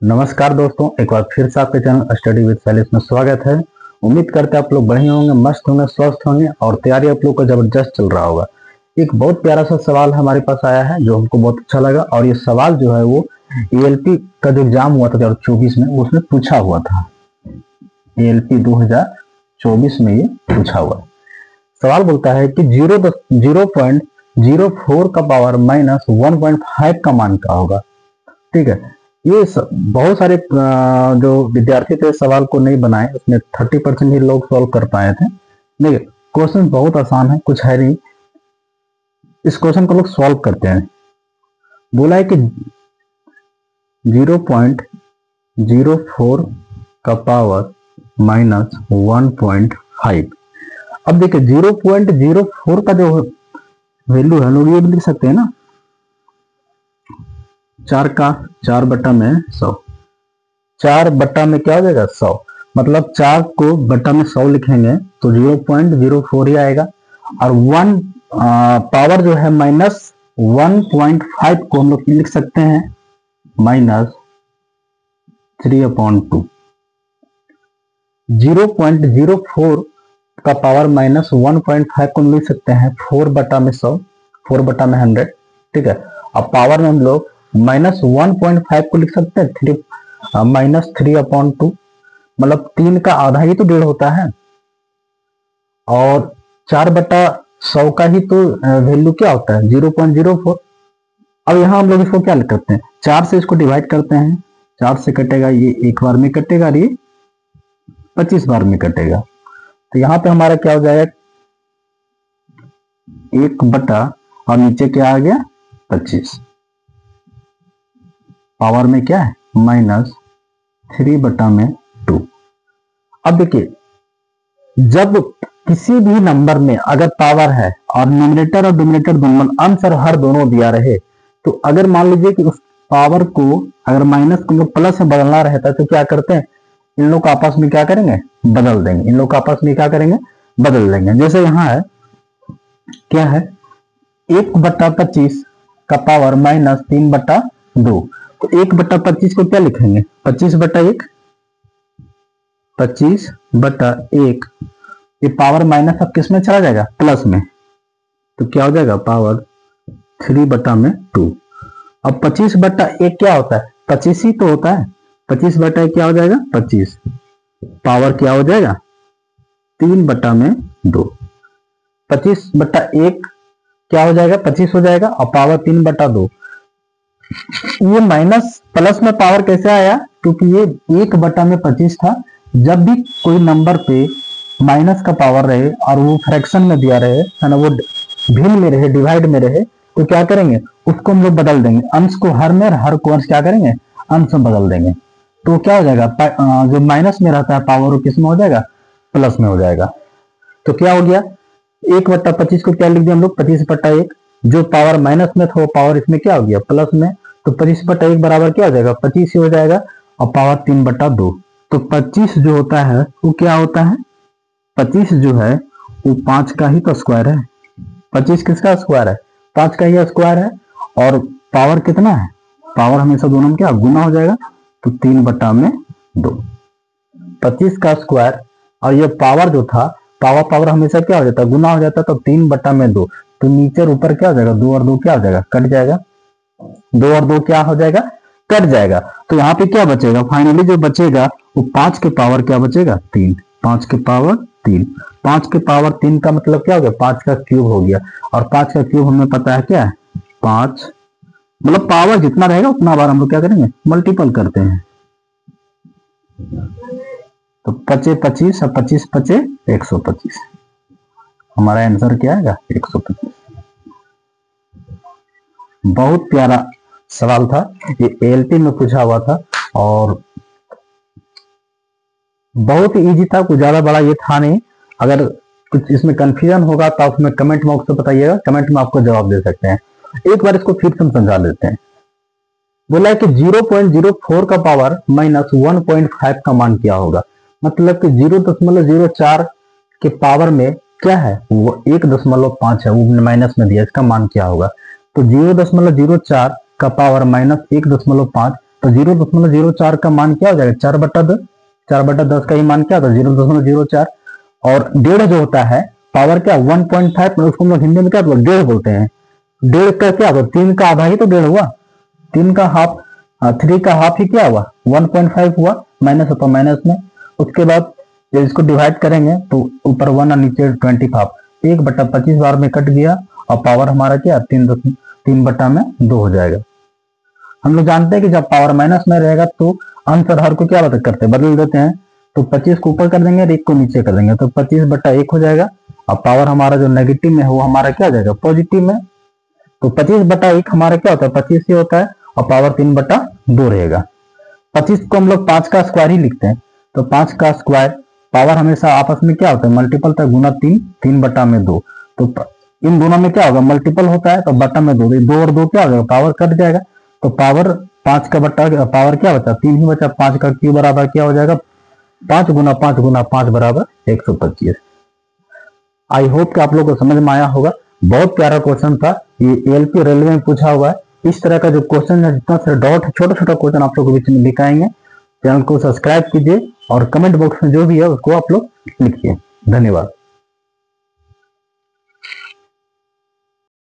नमस्कार दोस्तों, एक बार फिर से आपके चैनल स्टडी विद शैलेश में स्वागत है। उम्मीद करते हैं आप लोग बढ़िया होंगे, मस्त होंगे, स्वस्थ होंगे और तैयारी आप लोग का जबरदस्त चल रहा होगा। एक बहुत प्यारा सा सवाल हमारे पास आया है जो हमको बहुत अच्छा लगा और ये सवाल जो है वो एएलपी का जो एग्जाम हुआ था 2024 में उसमें पूछा हुआ था। एएलपी 2024 में ये पूछा हुआ सवाल बोलता है कि 0.04 का पावर माइनस 1.5 का मान क्या होगा। ठीक है, ये बहुत सारे जो विद्यार्थी थे सवाल को नहीं बनाए, उसमें 30% ही लोग सॉल्व कर पाए थे। देखिए, क्वेश्चन बहुत आसान है, कुछ है नहीं। इस क्वेश्चन को लोग सॉल्व करते हैं। बोला है कि 0.04 का पावर माइनस 1.5। अब देखिए 0.04 का जो वैल्यू है लोग ये भी लिख सकते हैं ना, 4 बटा में 100। 4 बटा में क्या हो जाएगा 100, मतलब 4 को बटा में 100 लिखेंगे तो 0.04 ही आएगा। और 1 पावर जो है माइनस 1.5 को हम लोग लिख सकते हैं माइनस 3/2। 0.04 का पावर माइनस 1.5 को लिख सकते हैं 4 बटा में 100, 4 बटा में 100। ठीक है, अब पावर में हम लोग माइनस 1.5 को लिख सकते हैं माइनस 3/2, मतलब 3 का आधा ही तो 1.5 होता है और 4 बटा 100 का ही तो वैल्यू क्या होता है 0.04। अब यहां हम लोग इसको क्या लिख सकते हैं, 4 से इसको डिवाइड करते हैं, 4 से कटेगा ये 1 बार में कटेगा और ये 25 बार में कटेगा। तो यहाँ पे हमारा क्या हो जाएगा 1 बटा और नीचे क्या आ गया 25, पावर में क्या है माइनस 3 बटा में 2। अब देखिए, जब किसी भी नंबर में अगर पावर है और न्यूमरेटर और डिनोमिनेटर दोनों अंश और हर दोनों दिया रहे, तो अगर मान लीजिए कि उस पावर को अगर माइनस को प्लस में बदलना रहता है तो क्या करते हैं, इन लोग आपस में क्या करेंगे बदल देंगे, इन लोग आपस में क्या करेंगे बदल देंगे। जैसे यहाँ है क्या है 1 बटा 25 का पावर माइनस 3 बटा 2, तो 1 बटा 25 को क्या लिखेंगे 25 बटा 1, 25 बटा 1। ये पावर माइनस अब किस में चला जाएगा प्लस में, तो क्या हो जाएगा पावर 3 बटा में 2। अब 25 बटा 1 क्या होता है 25 ही तो होता है, 25 बटा 1 क्या हो जाएगा 25, पावर क्या हो जाएगा 3 बटा में 2। 25 बटा 1 क्या हो जाएगा 25 हो जाएगा और पावर 3 बटा 2। ये माइनस प्लस में पावर कैसे आया, क्योंकि ये 1 बटा में 25 था। जब भी कोई नंबर पे माइनस का पावर रहे और वो फ्रैक्शन में दिया रहे है ना, वो भिन्न में रहे डिवाइड में रहे, तो क्या करेंगे उसको हम लोग बदल देंगे, अंश को हर में और हर को अंश क्या करेंगे अंश में बदल देंगे। तो क्या हो जाएगा जो माइनस में रहता है पावर वो किस में हो जाएगा प्लस में हो जाएगा। तो क्या हो गया 1 बटा 25 को क्या लिख दिया हम लोग 25 बटा 1, जो पावर माइनस में था वो पावर इसमें क्या हो गया प्लस में, तो 25 बटा 1 बराबर क्या हो जाएगा 25 ही हो जाएगा और पावर 3 बटा 2। तो 25 जो होता है वो क्या होता है 25 जो है वो 5 का ही तो स्क्वायर है। 25 किसका स्क्वायर है 5 का ही स्क्वायर है। और पावर कितना है, पावर हमेशा दोनों में क्या गुना हो जाएगा, तो 3 बटा में 2, 25 का स्क्वायर। और ये पावर जो था पावर हमेशा क्या हो जाता है गुना हो जाता है, तो 3 बटा में 2, तो नीचे और ऊपर क्या हो जाएगा 2 और 2 क्या हो जाएगा कट जाएगा, 2 और 2 क्या हो जाएगा कट जाएगा। तो यहाँ पे क्या बचेगा फाइनली जो बचेगा वो 5 के पावर क्या बचेगा 3, 5 के पावर 3। 5 के पावर 3 का मतलब क्या हो गया 5 का क्यूब हो गया, और 5 का क्यूब हमें पता है क्या है 5, मतलब पावर जितना रहेगा उतना बार हम लोग क्या करेंगे मल्टीपल करते हैं। तो 25 25 और 25 25 125, हमारा आंसर क्या आएगा 125। बहुत प्यारा सवाल था, ये एएलपी में पूछा हुआ था और बहुत ही इजी था, कुछ ज्यादा बड़ा ये था नहीं। अगर कुछ इसमें कंफ्यूजन होगा तो आप हमें कमेंट बॉक्स में बताइएगा, कमेंट में आपको जवाब दे सकते हैं। एक बार इसको फिर से हम समझा लेते हैं। बोला है कि 0.04 का पावर माइनस 1.5 का मान क्या होगा, मतलब कि 0.04 के पावर में क्या है वो 1.5 है, वो माइनस में दिया, इसका मान क्या होगा। तो 0.04 का पावर माइनस 1.5, तो 0.04 का मान क्या हो जाएगा, 4/10। 4/10 का ही मान क्या होता है, 0.04। और 1.5 जो होता है पावर क्या 1.5, उसको हम लोग हिंदी में क्या बोलते हैं, 1.5 बोलते हैं। 1.5 का क्या होगा, 3 का आधा ही तो 1.5 हुआ। 3 का हाफ, 3 का हाफ ही क्या हुआ, 1.5 हुआ। माइनस होता माइनस में। उसके बाद जब इसको डिवाइड करेंगे तो ऊपर 1 और नीचे 25, 1/25 बार में कट गया। और पावर हमारा क्या 3/2 हो जाएगा। हम लोग जानते हैं कि जब पावर माइनस में रहेगा तो अंश और हर को क्या करते हैं, बदल देते हैं। तो 25 को ऊपर कर देंगे और 1 को नीचे कर देंगे, तो 25/1 हो जाएगा। और पावर हमारा जो नेगेटिव में है वो हमारा क्या हो जाएगा, पॉजिटिव में। तो 25/1 हमारा क्या होता है, 25 ही होता है। और पावर 3/2 रहेगा। 25 को हम लोग 5 का स्क्वायर ही लिखते हैं। तो 5 का स्क्वायर, पावर हमेशा आपस में क्या होता है, मल्टीपल था, गुना 3, 3/2। तो इन दोनों में क्या होगा, मल्टीपल होता है, तो बटा में 2, 2 और 2 क्या हो जाएगा, पावर कट जाएगा। तो पावर 5 का बट्टा, पावर क्या बचा, 3 ही बचा। 5 का क्यूब बराबर क्या हो जाएगा, 5 गुना 5 गुना 5 बराबर 125। आई होप कि आप लोग को समझ में आया होगा। बहुत प्यारा क्वेश्चन था, ये एलपी रेलवे में पूछा हुआ है। इस तरह का जो क्वेश्चन है, जितना सारे डाउट है, छोटा छोटा क्वेश्चन आप लोग को बीच में दिखाएंगे। चैनल को सब्सक्राइब कीजिए और कमेंट बॉक्स में जो भी है उसको आप लोग लिखिए। धन्यवाद।